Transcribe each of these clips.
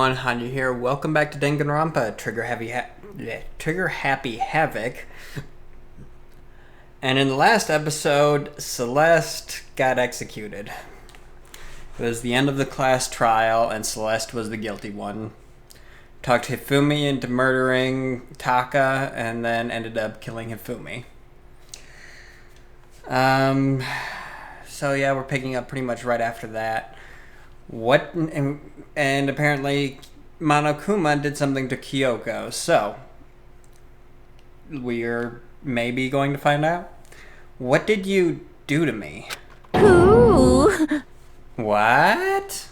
everyone, Hanyou here. Welcome back to Danganronpa, Trigger Happy Havoc. And in the last episode, Celeste got executed. It was the end of the class trial, and Celeste was the guilty one. Talked Hifumi into murdering Taka, and then ended up killing Hifumi. So yeah, we're picking up pretty much right after that. And apparently Monokuma did something to Kyoko, so we're maybe going to find out. What did you do to me? Ooh. What?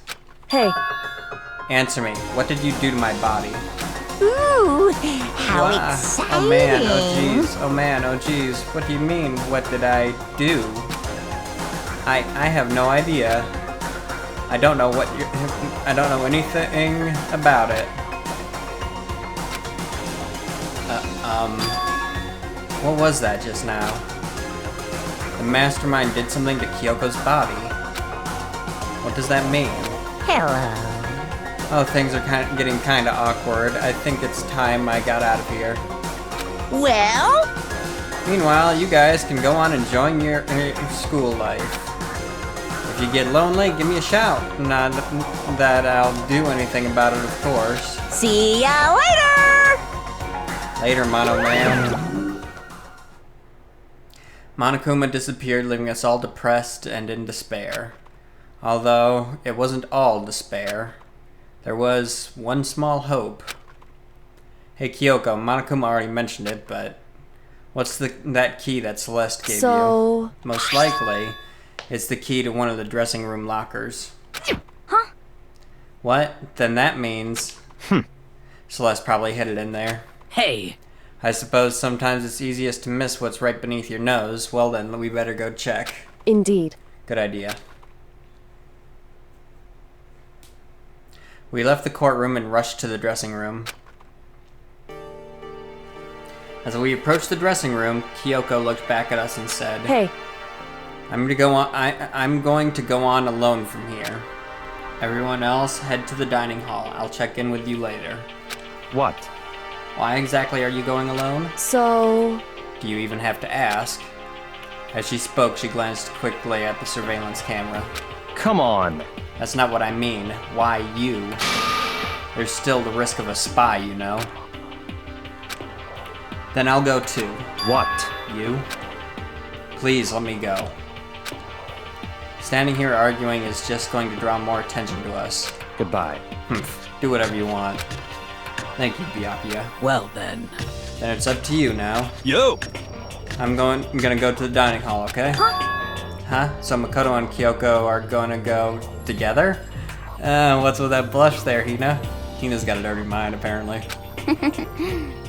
Hey. Answer me. What did you do to my body? Ooh, how exciting. Oh man, oh jeez, oh man, oh jeez. What do you mean, what did I do? I have no idea. I don't know I don't know anything about it. What was that just now? The mastermind did something to Kyoko's body. What does that mean? Hello. Oh, things are getting kind of awkward. I think it's time I got out of here. Well? Meanwhile, you guys can go on enjoying your school life. If you get lonely, give me a shout. Not that I'll do anything about it, of course. See ya later! Later, Mono Man. Monokuma disappeared, leaving us all depressed and in despair. Although, it wasn't all despair. There was one small hope. Hey Kyoko, Monokuma already mentioned it, but what's that key that Celeste gave you? Most likely, it's the key to one of the dressing room lockers. Huh? What? Then that means... Celeste probably hid it in there. Hey! I suppose sometimes it's easiest to miss what's right beneath your nose. Well then, we better go check. Indeed. Good idea. We left the courtroom and rushed to the dressing room. As we approached the dressing room, Kyoko looked back at us and said, Hey. I'm going to go on alone from here. Everyone else, head to the dining hall. I'll check in with you later. What? Why exactly are you going alone? So... Do you even have to ask? As she spoke, she glanced quickly at the surveillance camera. Come on! That's not what I mean. Why you? There's still the risk of a spy, you know. Then I'll go too. What? You? Please let me go. Standing here arguing is just going to draw more attention to us. Goodbye. Do whatever you want. Thank you, Byakuya. Well then. Then it's up to you now. Yo! I'm gonna go to the dining hall, okay? Huh? So Makoto and Kyoko are gonna go together? What's with that blush there, Hina? Hina's got a dirty mind, apparently.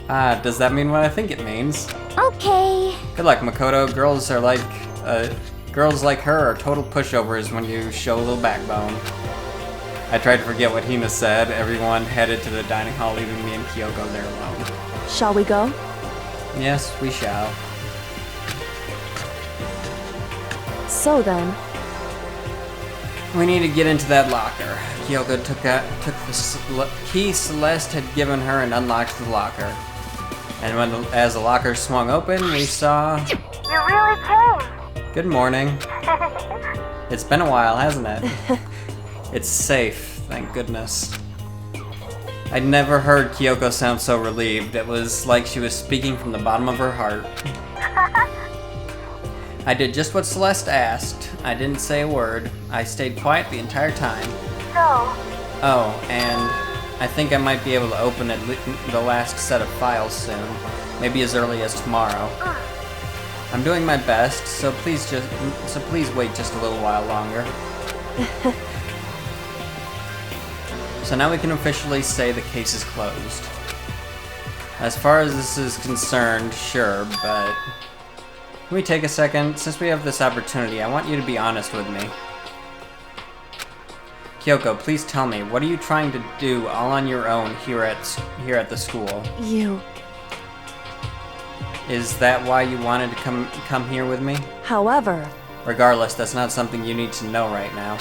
Does that mean what I think it means? Okay. Good luck, Makoto. Girls like her are total pushovers when you show a little backbone. I tried to forget what Hina said. Everyone headed to the dining hall, leaving me and Kyoko there alone. Shall we go? Yes, we shall. So then... We need to get into that locker. Kyoko took the key Celeste had given her and unlocked the locker. And as the locker swung open, we saw... You really came! Good morning. It's been a while, hasn't it? It's safe, thank goodness. I'd never heard Kyoko sound so relieved. It was like she was speaking from the bottom of her heart. I did just what Celeste asked. I didn't say a word. I stayed quiet the entire time. So? Oh, and I think I might be able to open the last set of files soon. Maybe as early as tomorrow. I'm doing my best, so please wait just a little while longer. So now we can officially say the case is closed. As far as this is concerned, sure, but... Can we take a second? Since we have this opportunity, I want you to be honest with me. Kyoko, please tell me, what are you trying to do all on your own here at the school? You... Is that why you wanted to come here with me? However... Regardless, that's not something you need to know right now.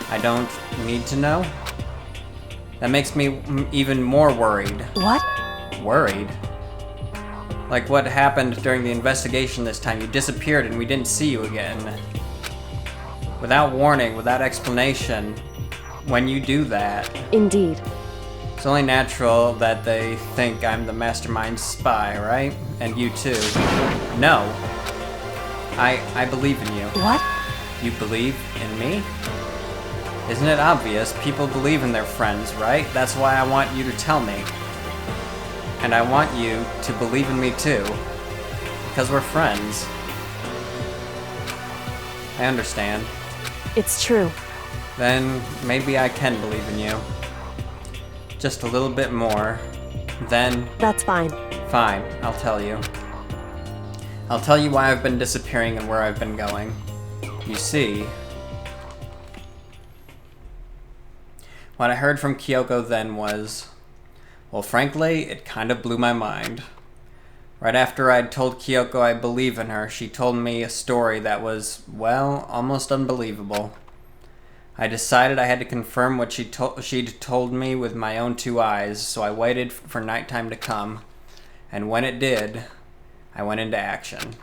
I don't need to know? That makes me even more worried. What? Worried? Like what happened during the investigation this time. You disappeared and we didn't see you again. Without warning, without explanation. When you do that... Indeed. It's only natural that they think I'm the mastermind spy, right? And you too. No. I believe in you. What? You believe in me? Isn't it obvious? People believe in their friends, right? That's why I want you to tell me. And I want you to believe in me too. Because we're friends. I understand. It's true. Then maybe I can believe in you. Just a little bit more. Then... That's fine. Fine, I'll tell you. I'll tell you why I've been disappearing and where I've been going. You see... What I heard from Kyoko then was... Well, frankly, it kind of blew my mind. Right after I'd told Kyoko I believe in her, she told me a story that was, well, almost unbelievable. I decided I had to confirm what she'd told me with my own two eyes, so I waited for nighttime to come. And when it did, I went into action.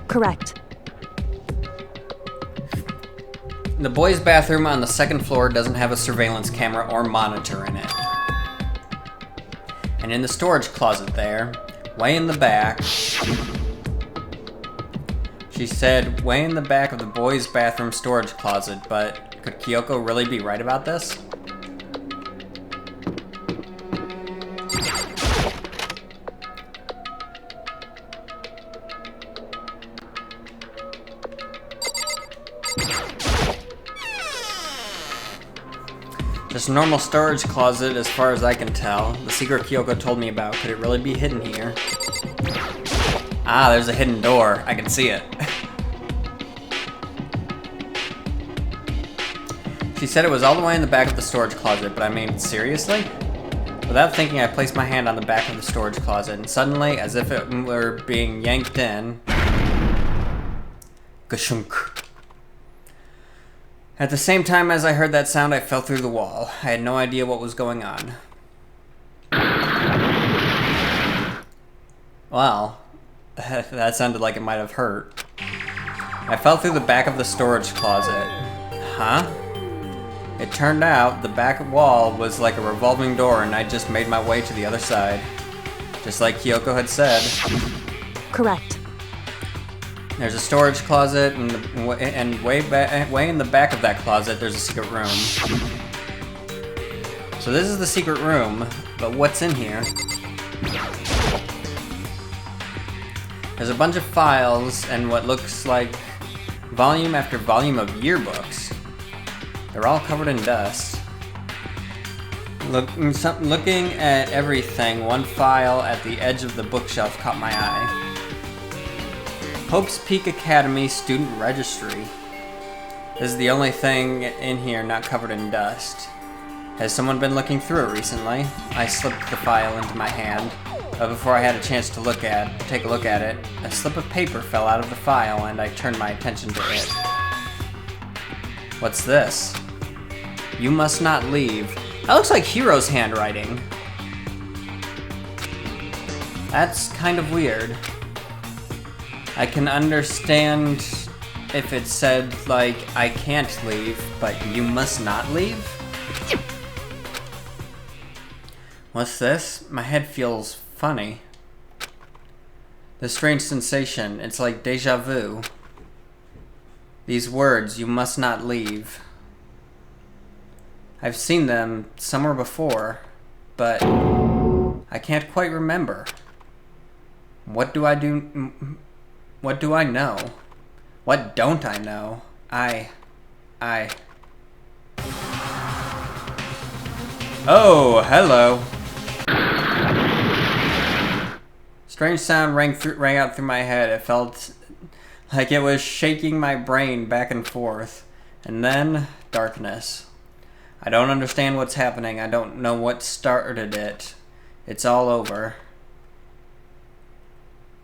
Correct. The boys' bathroom on the second floor doesn't have a surveillance camera or monitor in it. And in the storage closet there, way in the back, she said way in the back of the boys' bathroom storage closet, but could Kyoko really be right about this? Just a normal storage closet as far as I can tell. The secret Kyoko told me about. Could it really be hidden here? Ah, there's a hidden door. I can see it. She said it was all the way in the back of the storage closet, but I mean, seriously? Without thinking, I placed my hand on the back of the storage closet, and suddenly, as if it were being yanked in... Gashunk. At the same time as I heard that sound, I fell through the wall. I had no idea what was going on. Well, that sounded like it might have hurt. I fell through the back of the storage closet. Huh? It turned out the back wall was like a revolving door and I just made my way to the other side. Just like Kyoko had said. Correct. There's a storage closet, and way in the back of that closet, there's a secret room. So this is the secret room, but what's in here? There's a bunch of files and what looks like volume after volume of yearbooks. They're all covered in dust. Looking at everything, one file at the edge of the bookshelf caught my eye. Hope's Peak Academy Student Registry. This is the only thing in here not covered in dust. Has someone been looking through it recently? I slipped the file into my hand, but before I had a chance to take a look at it, a slip of paper fell out of the file and I turned my attention to it. What's this? You must not leave. That looks like Hiro's handwriting. That's kind of weird. I can understand if it said, like, I can't leave, but you must not leave? What's this? My head feels funny. This strange sensation, it's like deja vu. These words, you must not leave. I've seen them somewhere before, but I can't quite remember. What do I do? What do I know? What don't I know? Oh, hello. Strange sound rang out through my head. It felt like it was shaking my brain back and forth. And then, darkness. I don't understand what's happening. I don't know what started it. It's all over.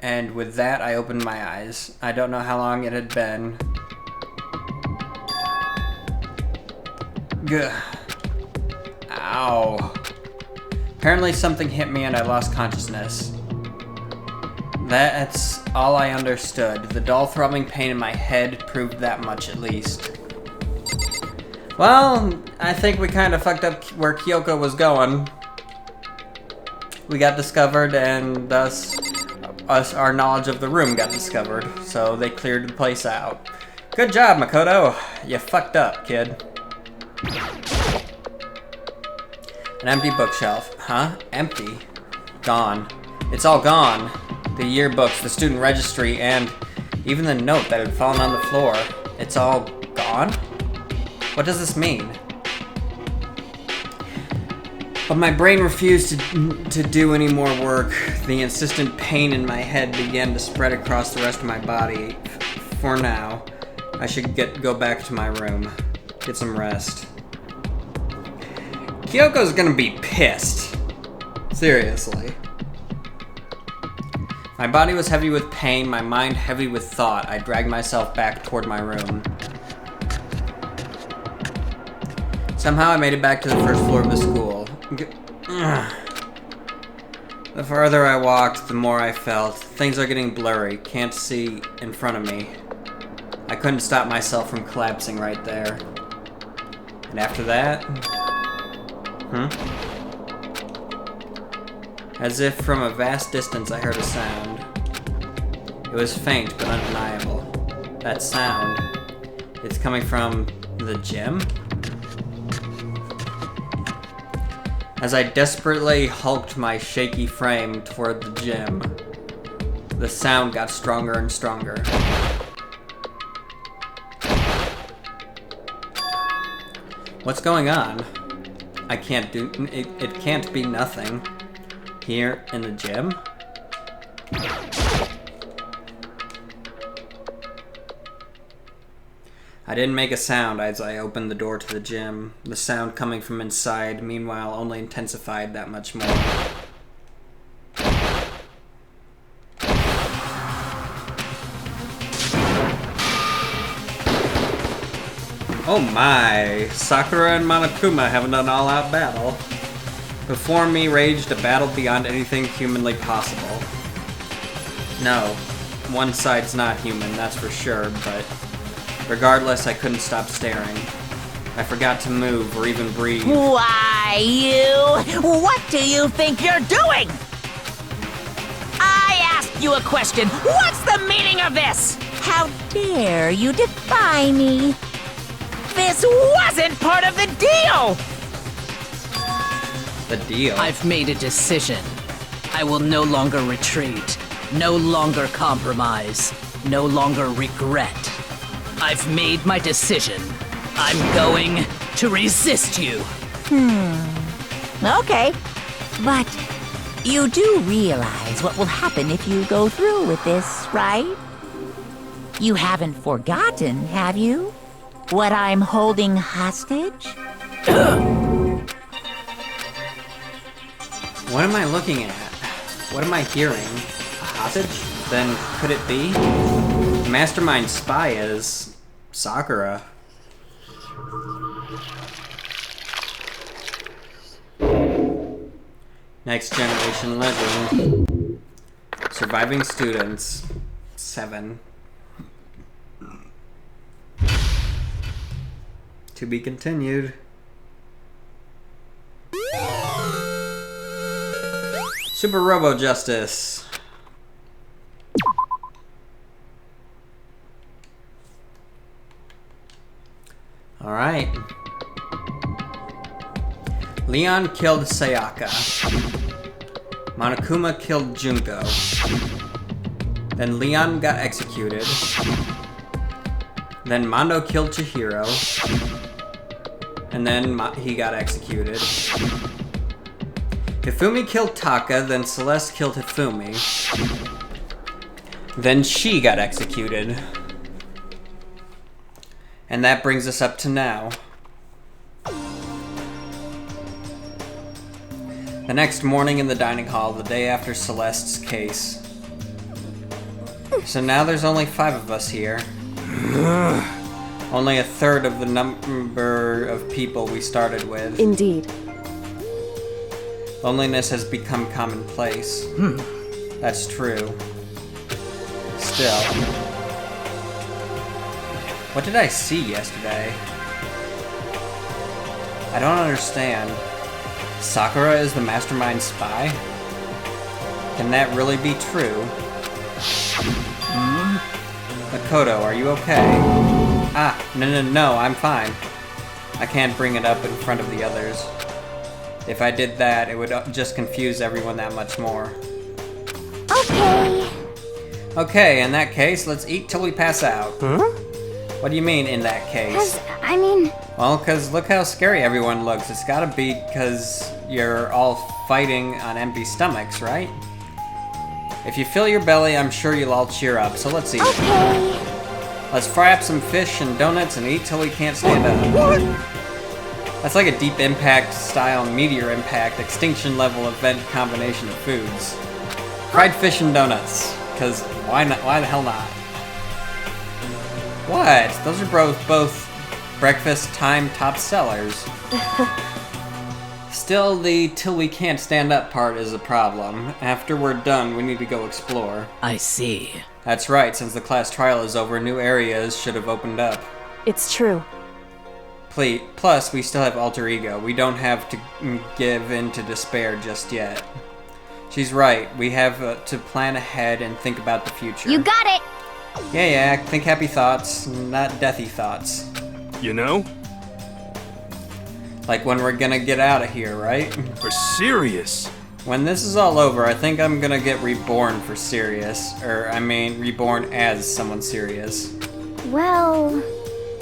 And with that, I opened my eyes. I don't know how long it had been. Gah. Ow. Apparently something hit me and I lost consciousness. That's all I understood. The dull throbbing pain in my head proved that much at least. Well, I think we kind of fucked up where Kyoko was going. We got discovered and thus our knowledge of the room got discovered. So they cleared the place out. Good job, Makoto. You fucked up, kid. An empty bookshelf. Huh? Empty? Gone. It's all gone. The yearbooks, the student registry, and even the note that had fallen on the floor. It's all gone? What does this mean? But my brain refused to do any more work. The insistent pain in my head began to spread across the rest of my body. For now, I should go back to my room. Get some rest. Kyoko's gonna be pissed. Seriously. My body was heavy with pain, my mind heavy with thought. I dragged myself back toward my room. Somehow I made it back to the first floor of the school. The farther I walked, the more I felt. Things are getting blurry. Can't see in front of me. I couldn't stop myself from collapsing right there. And after that... As if from a vast distance I heard a sound. It was faint but undeniable. That sound, it's coming from the gym? As I desperately hulked my shaky frame toward the gym, the sound got stronger and stronger. What's going on? I can't do it. It can't be nothing. Here in the gym? I didn't make a sound as I opened the door to the gym. The sound coming from inside, meanwhile, only intensified that much more. Oh my! Sakura and Monokuma having an all-out battle. Before me raged a battle beyond anything humanly possible. No, one side's not human, that's for sure, but regardless, I couldn't stop staring. I forgot to move or even breathe. Why, you? What do you think you're doing? I asked you a question. What's the meaning of this? How dare you defy me? This wasn't part of the deal! The deal? I've made a decision. I will no longer retreat, no longer compromise, no longer regret. I've made my decision. I'm going to resist you. Okay. But you do realize what will happen if you go through with this, right? You haven't forgotten, have you? What I'm holding hostage? What am I looking at? What am I hearing? A hostage? Then could it be? The mastermind spy is Sakura. Next generation legend. Surviving students. 7. To be continued. Super Robo Justice. Alright. Leon killed Sayaka. Monokuma killed Junko. Then Leon got executed. Then Mondo killed Chihiro. And then he got executed. Hifumi killed Taka, then Celeste killed Hifumi. Then she got executed. And that brings us up to now. The next morning in the dining hall, the day after Celeste's case. So now there's only 5 of us here. Only a third of the number of people we started with. Indeed. Loneliness has become commonplace. That's true. Still. What did I see yesterday? I don't understand. Sakura is the mastermind spy? Can that really be true? Makoto, are you okay? Ah, no, I'm fine. I can't bring it up in front of the others. If I did that, it would just confuse everyone that much more. Okay. Okay, in that case, let's eat till we pass out. Huh? What do you mean, in that case? Well, because look how scary everyone looks. It's gotta be because you're all fighting on empty stomachs, right? If you fill your belly, I'm sure you'll all cheer up, so let's eat. Okay. Let's fry up some fish and donuts and eat till we can't stand up. What? That's like a deep impact style meteor impact extinction level event combination of foods. Fried fish and donuts, because why not? Why the hell not? What? Those are both breakfast time top sellers. Still, the till we can't stand up part is a problem. After we're done, we need to go explore. I see. That's right, since the class trial is over, new areas should have opened up. It's true. Plus, we still have alter ego. We don't have to give in to despair just yet. She's right. We have to plan ahead and think about the future. You got it. Yeah, think happy thoughts, not deathy thoughts. You know? Like when we're gonna get out of here, right? For serious. When this is all over, I think I'm gonna get reborn for serious. Reborn as someone serious. Well,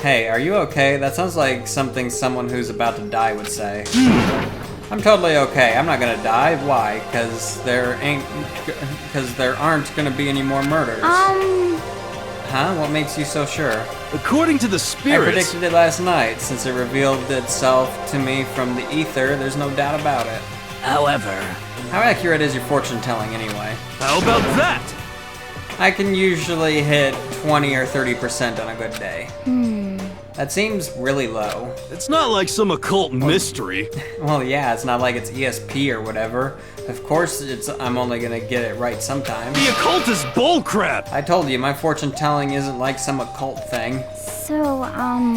Hey, are you okay? That sounds like something someone who's about to die would say. I'm totally okay. I'm not gonna die. Why? Because there aren't gonna be any more murders. Huh? What makes you so sure? According to the I spirits. predicted it last night. Since it revealed itself to me from the ether, there's no doubt about it. However, How accurate is your fortune telling anyway? How about that? I can usually hit 20 or 30% on a good day. That seems really low. It's not like some occult mystery. Well, yeah, it's not like it's ESP or whatever. Of course, I'm only gonna get it right sometime. The occult is bullcrap. I told you, my fortune telling isn't like some occult thing. so,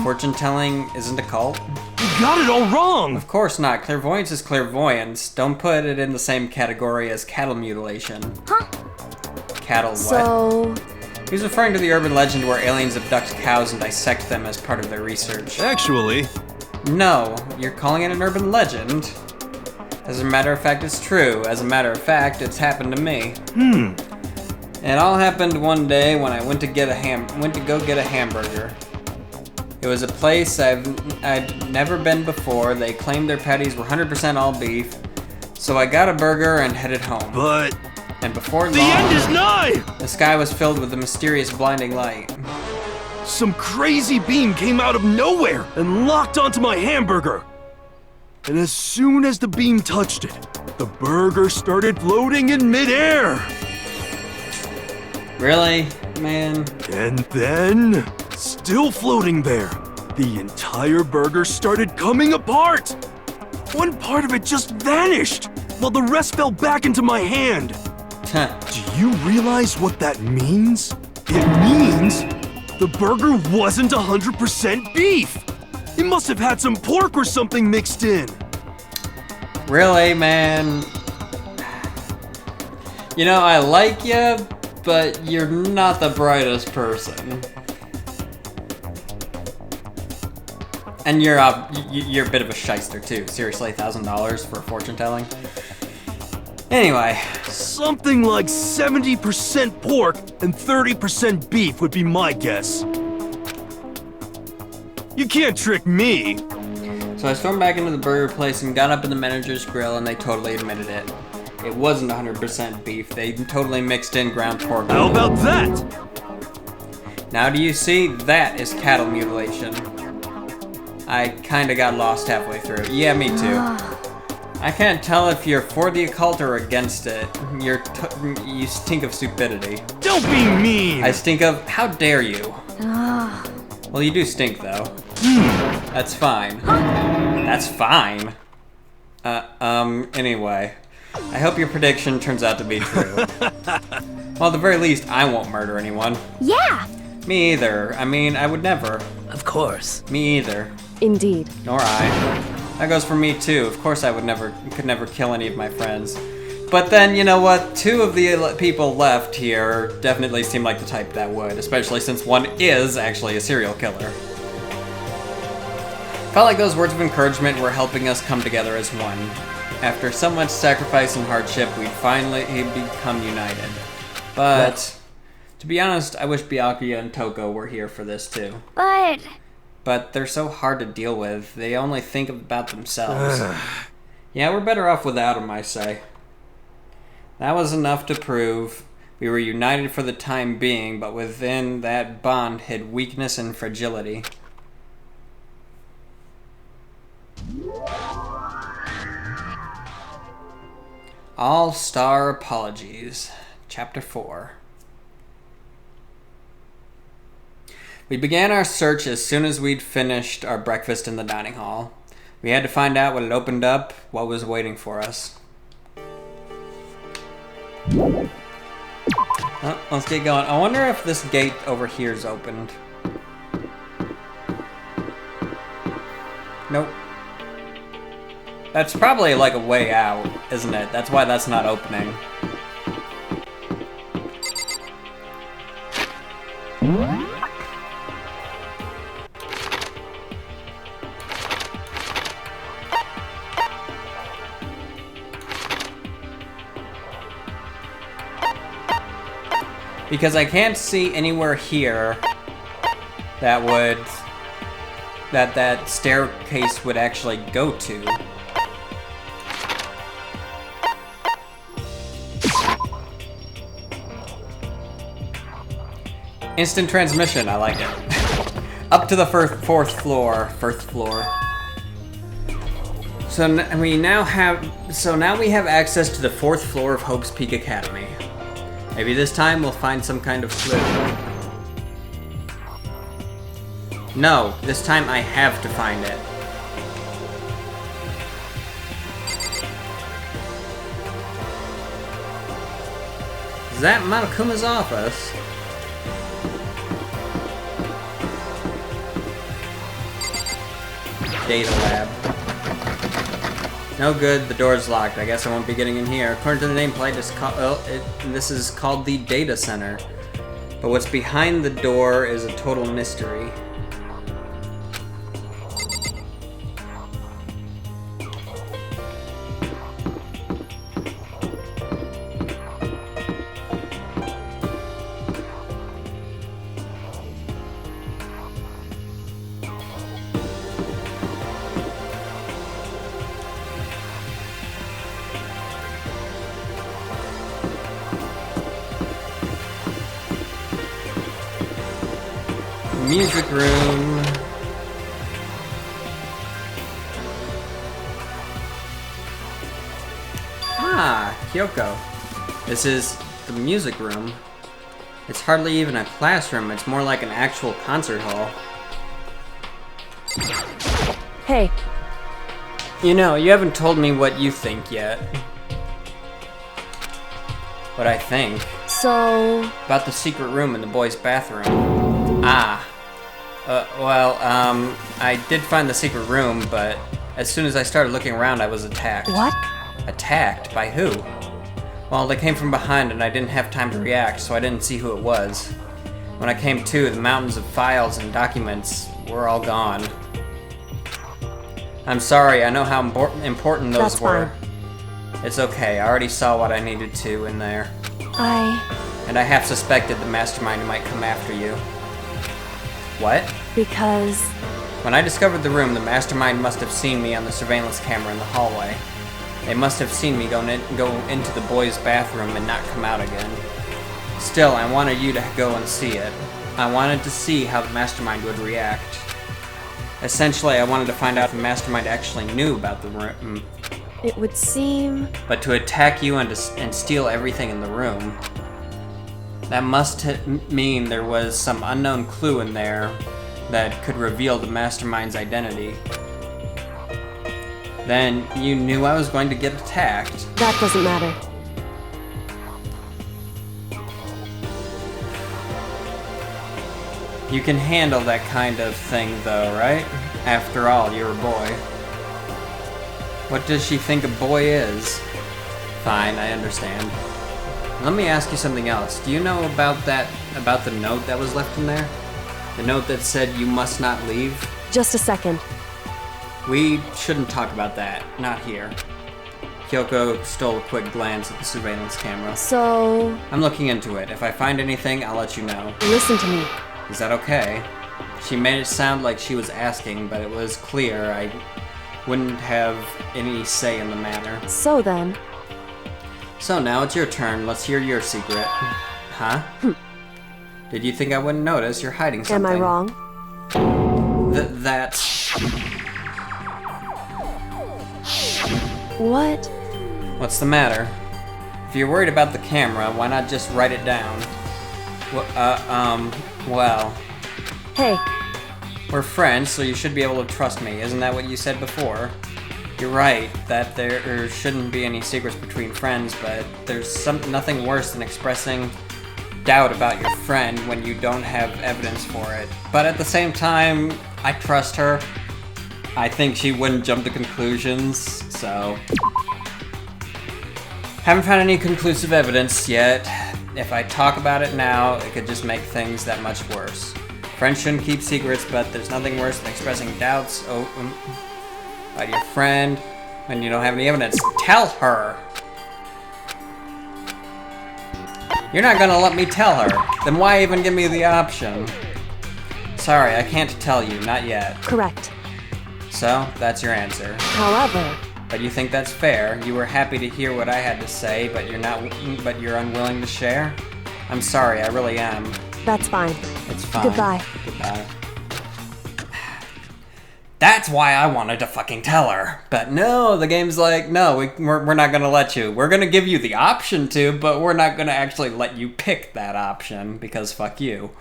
Fortune telling isn't a cult? You got it all wrong. Of course not. Clairvoyance is clairvoyance. Don't put it in the same category as cattle mutilation. Huh? Cattle what? So, He's referring to the urban legend where aliens abduct cows and dissect them as part of their research. Actually, No, you're calling it an urban legend. As a matter of fact, it's true. As a matter of fact, it's happened to me. It all happened one day when I went to go get a hamburger. It was a place I'd never been before. They claimed their patties were 100% all beef. So I got a burger and headed home. but And before the long, end is nigh. the sky was filled with a mysterious blinding light. Some crazy beam came out of nowhere and locked onto my hamburger. And as soon as the beam touched it, the burger started floating in midair. Really? Man. And then, still floating there, the entire burger started coming apart. One part of it just vanished, while the rest fell back into my hand. Do you realize what that means? It means the burger wasn't 100% beef. It must have had some pork or something mixed in. Really, man? You know, I like you, but you're not the brightest person. And you're a bit of a shyster too. Seriously, $1,000 for fortune telling? Anyway. Something like 70% pork and 30% beef would be my guess. You can't trick me. So I stormed back into the burger place and got up in the manager's grill, and they totally admitted it. It wasn't 100% beef. They totally mixed in ground pork. How about that? Now do you see? That is cattle mutilation. I kinda got lost halfway through. Yeah, me too. I can't tell if you're for the occult or against it. You stink of stupidity. Don't be mean. I stink of, how dare you? Well, you do stink, though. That's fine. That's fine. Anyway. I hope your prediction turns out to be true. Well, at the very least, I won't murder anyone. Yeah! Me either. I mean, I would never. Of course. Me either. Indeed. Nor I. That goes for me too. Of course I could never kill any of my friends. But then, you know what? 2 of the people left here definitely seem like the type that would, especially since one is actually a serial killer. Felt like those words of encouragement were helping us come together as one. After so much sacrifice and hardship, we'd finally become united. But, to be honest, I wish Byakuya and Toko were here for this too. But they're so hard to deal with. They only think about themselves. Yeah, we're better off without them, I say. That was enough to prove we were united for the time being, but within that bond hid weakness and fragility. All-Star Apologies, Chapter 4. We began our search as soon as we'd finished our breakfast in the dining hall. We had to find out when it opened up what was waiting for us. Oh, let's get going. I wonder if this gate over here is opened. Nope. That's probably like a way out, isn't it? That's why that's not opening. Because I can't see anywhere here that that staircase would actually go to. Instant transmission, I like it. Up to the fourth floor. So now we have access to the 4th floor of Hope's Peak Academy. Maybe this time we'll find some kind of clue. No, this time I have to find it. Is that Monokuma's office? Data lab. No good, the door's locked. I guess I won't be getting in here. According to the nameplate, this is called the Data Center. But what's behind the door is a total mystery. Music room. Ah, Kyoko. This is the music room. It's hardly even a classroom, it's more like an actual concert hall. Hey. You know, you haven't told me what you think yet. What I think. So... About the secret room in the boys' bathroom. Ah. I did find the secret room, but as soon as I started looking around, I was attacked. What? Attacked? By who? Well, they came from behind and I didn't have time to react, so I didn't see who it was. When I came to, the mountains of files and documents were all gone. I'm sorry, I know how important those were. Fine. It's okay, I already saw what I needed to in there. And I half suspected the mastermind might come after you. What? Because... When I discovered the room, the mastermind must have seen me on the surveillance camera in the hallway. They must have seen me go into the boys' bathroom and not come out again. Still, I wanted you to go and see it. I wanted to see how the mastermind would react. Essentially, I wanted to find out if the mastermind actually knew about the room. It would seem... But to attack you and steal everything in the room... That must mean there was some unknown clue in there that could reveal the mastermind's identity. Then you knew I was going to get attacked. That doesn't matter. You can handle that kind of thing though, right? After all, you're a boy. What does she think a boy is? Fine, I understand. Let me ask you something else. Do you know about the note that was left in there? The note that said you must not leave? Just a second. We shouldn't talk about that. Not here. Kyoko stole a quick glance at the surveillance camera. So... I'm looking into it. If I find anything, I'll let you know. listen to me. Is that okay? She made it sound like she was asking, but it was clear I wouldn't have any say in the matter. So then... So now it's your turn. Let's hear your secret. Huh? Did you think I wouldn't notice? You're hiding something. Am I wrong? That's... What? What's the matter? If you're worried about the camera, why not just write it down? Well... Hey, We're friends, so you should be able to trust me. Isn't that what you said before? You're right, that there shouldn't be any secrets between friends, but there's nothing worse than expressing doubt about your friend when you don't have evidence for it. But at the same time, I trust her. I think she wouldn't jump to conclusions, so... Haven't found any conclusive evidence yet. If I talk about it now, it could just make things that much worse. Friends shouldn't keep secrets, but there's nothing worse than expressing doubts about your friend when you don't have any evidence. Tell her! You're not gonna let me tell her. Then why even give me the option? Sorry, I can't tell you, not yet. correct. So, that's your answer. However, But you think that's fair? You were happy to hear what I had to say, but you're unwilling to share? I'm sorry, I really am. that's fine. It's fine. Goodbye. Goodbye. That's why I wanted to fucking tell her. But no, the game's like, no, we're not gonna let you. We're gonna give you the option to, but we're not gonna actually let you pick that option, because fuck you.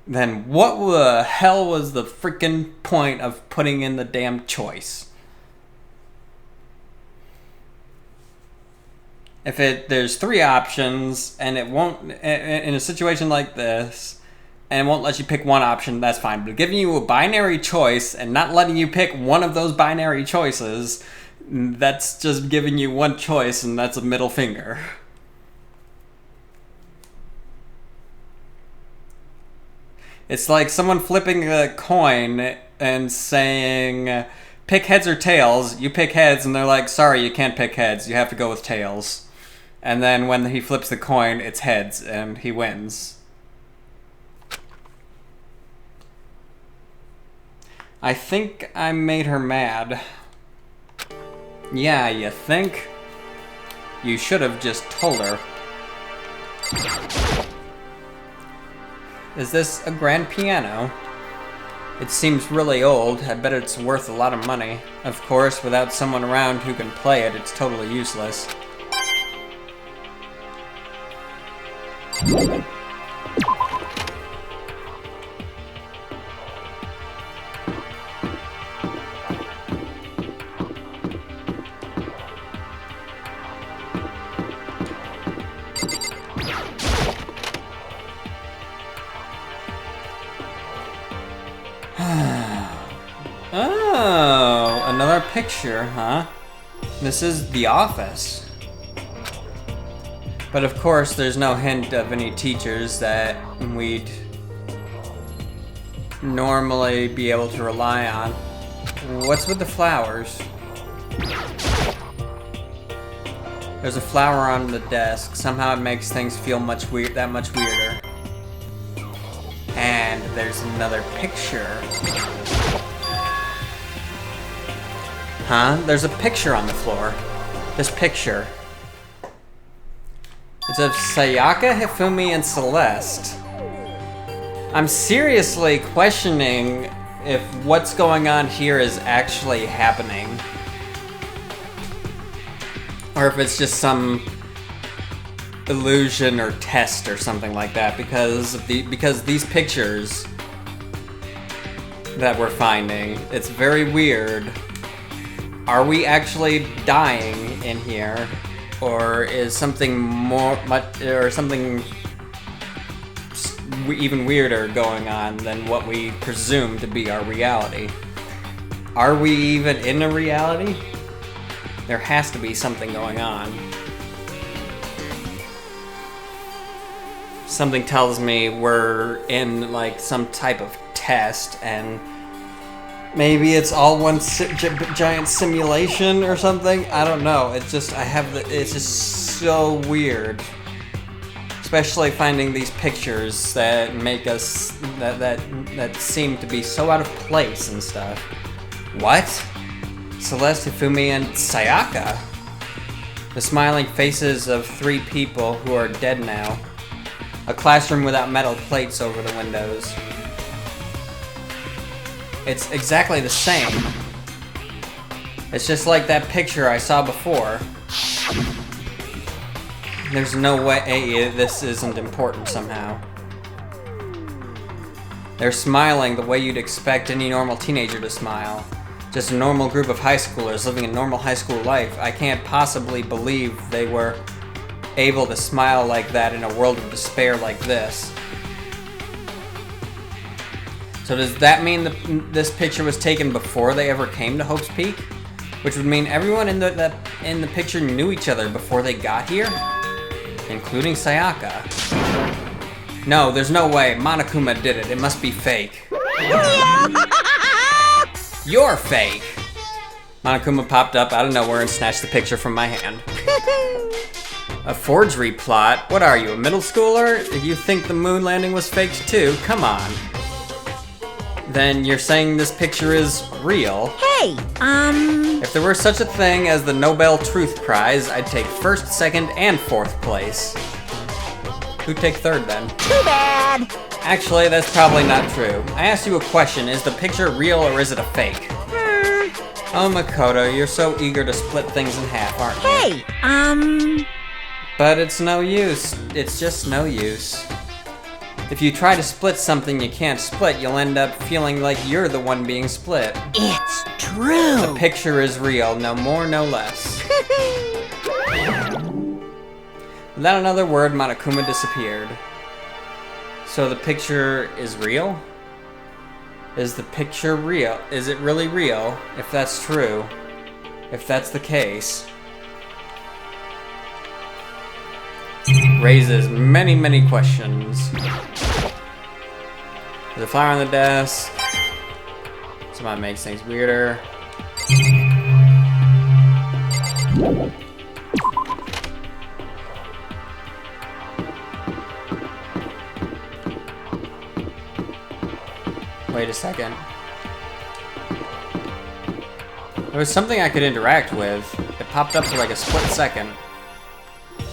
Then what the hell was the freaking point of putting in the damn choice? If there's three options, and it won't, in a situation like this, and it won't let you pick one option, that's fine. But giving you a binary choice and not letting you pick one of those binary choices, that's just giving you one choice, and that's a middle finger. It's like someone flipping a coin and saying, pick heads or tails. You pick heads, and they're like, sorry, you can't pick heads. You have to go with tails. And then when he flips the coin, it's heads, and he wins. I think I made her mad. Yeah, you think? You should have just told her. Is this a grand piano? It seems really old. I bet it's worth a lot of money. Of course, without someone around who can play it, it's totally useless. Oh, another picture, huh? This is the office. But of course, there's no hint of any teachers that we'd normally be able to rely on. What's with the flowers? There's a flower on the desk. Somehow it makes things feel that much weirder. And there's another picture. Huh? There's a picture on the floor. This picture. It's of Sayaka, Hifumi, and Celeste. I'm seriously questioning if what's going on here is actually happening. Or if it's just some illusion or test or something like that, because these pictures that we're finding. It's very weird. Are we actually dying in here? Or is something even weirder going on than what we presume to be our reality? Are we even in a reality? There has to be something going on. Something tells me we're in like some type of test, and maybe it's all one giant simulation or something. I don't know. It's just it's just so weird, especially finding these pictures that make us that seem to be so out of place and stuff. What? Celeste, Hifumi, and Sayaka. The smiling faces of 3 people who are dead now. A classroom without metal plates over the windows. It's exactly the same. It's just like that picture I saw before. There's no way this isn't important somehow. They're smiling the way you'd expect any normal teenager to smile. Just a normal group of high schoolers living a normal high school life. I can't possibly believe they were able to smile like that in a world of despair like this. So does that mean this picture was taken before they ever came to Hope's Peak? Which would mean everyone in the picture knew each other before they got here? Including Sayaka. No, there's no way. Monokuma did it. It must be fake. You're fake! Monokuma popped up out of nowhere and snatched the picture from my hand. A forgery plot? What are you, a middle schooler? If you think the moon landing was faked too, come on. Then you're saying this picture is real? Hey, If there were such a thing as the Nobel Truth Prize, I'd take 1st, 2nd, and 4th place. Who'd take 3rd then? too bad. Actually, that's probably not true. I asked you a question, is the picture real or is it a fake? Oh, Makoto, you're so eager to split things in half, aren't you? Hey, But it's no use. It's just no use. If you try to split something you can't split, you'll end up feeling like you're the one being split. it's true. The picture is real, no more, no less. Without another word, Monokuma disappeared. So the picture is real? Is the picture real? Is it really real? If that's true. If that's the case. Raises many, many questions. There's a flower on the desk. Somehow makes things weirder. Wait a second. There was something I could interact with. It popped up for like a split second.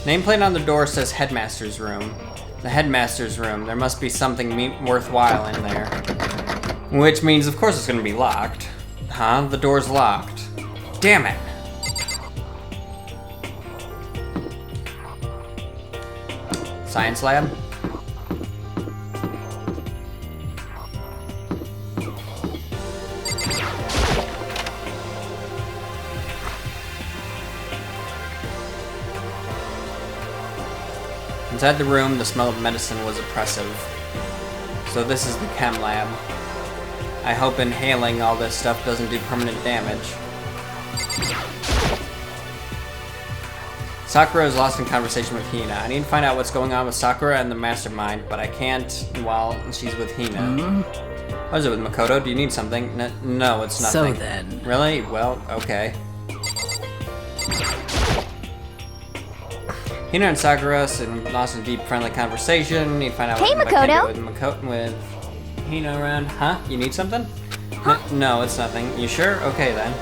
Nameplate on the door says Headmaster's Room. The Headmaster's Room. There must be something worthwhile in there. Which means, of course, it's going to be locked. Huh? The door's locked. Damn it! Science lab? Inside the room, the smell of medicine was oppressive. So this is the chem lab. I hope inhaling all this stuff doesn't do permanent damage. Sakura is lost in conversation with Hina. I need to find out what's going on with Sakura and the mastermind, but I can't while she's with Hina. What is it with Makoto? Do you need something? No, it's nothing. So then. Really? Well, okay. Hina and Sakura lost in deep, friendly conversation. Need to find out Hey, what I can do Makoto. with Hina around. Huh? You need something? No, it's nothing. You sure? Okay then.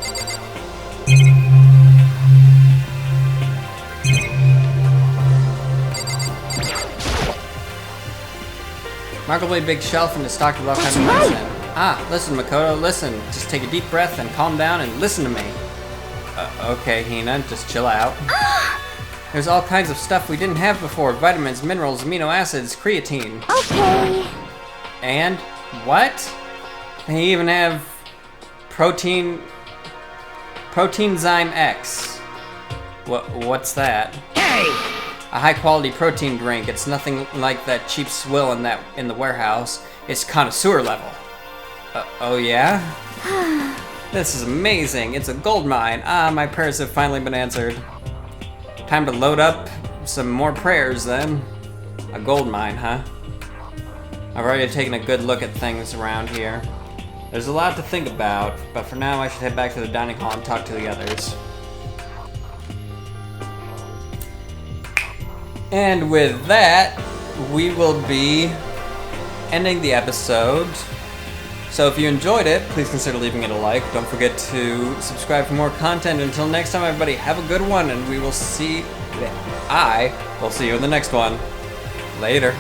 Remarkably big shelf and it's stocked with all kinds of medicine. Ah, listen, Makoto, listen. Just take a deep breath and calm down and listen to me. Okay, Hina, just chill out. There's all kinds of stuff we didn't have before. Vitamins, minerals, amino acids, creatine. Okay. And? What? They even have protein Zyme X. What's that? Hey! A high-quality protein drink. It's nothing like that cheap swill in the warehouse. It's connoisseur level. Oh yeah? This is amazing. It's a gold mine. Ah, my prayers have finally been answered. Time to load up some more prayers then. A gold mine, huh? I've already taken a good look at things around here. There's a lot to think about, but for now I should head back to the dining hall and talk to the others. And with that, we will be ending the episode. So if you enjoyed it, please consider leaving it a like. Don't forget to subscribe for more content. Until next time, everybody, have a good one, and I will see you in the next one. Later.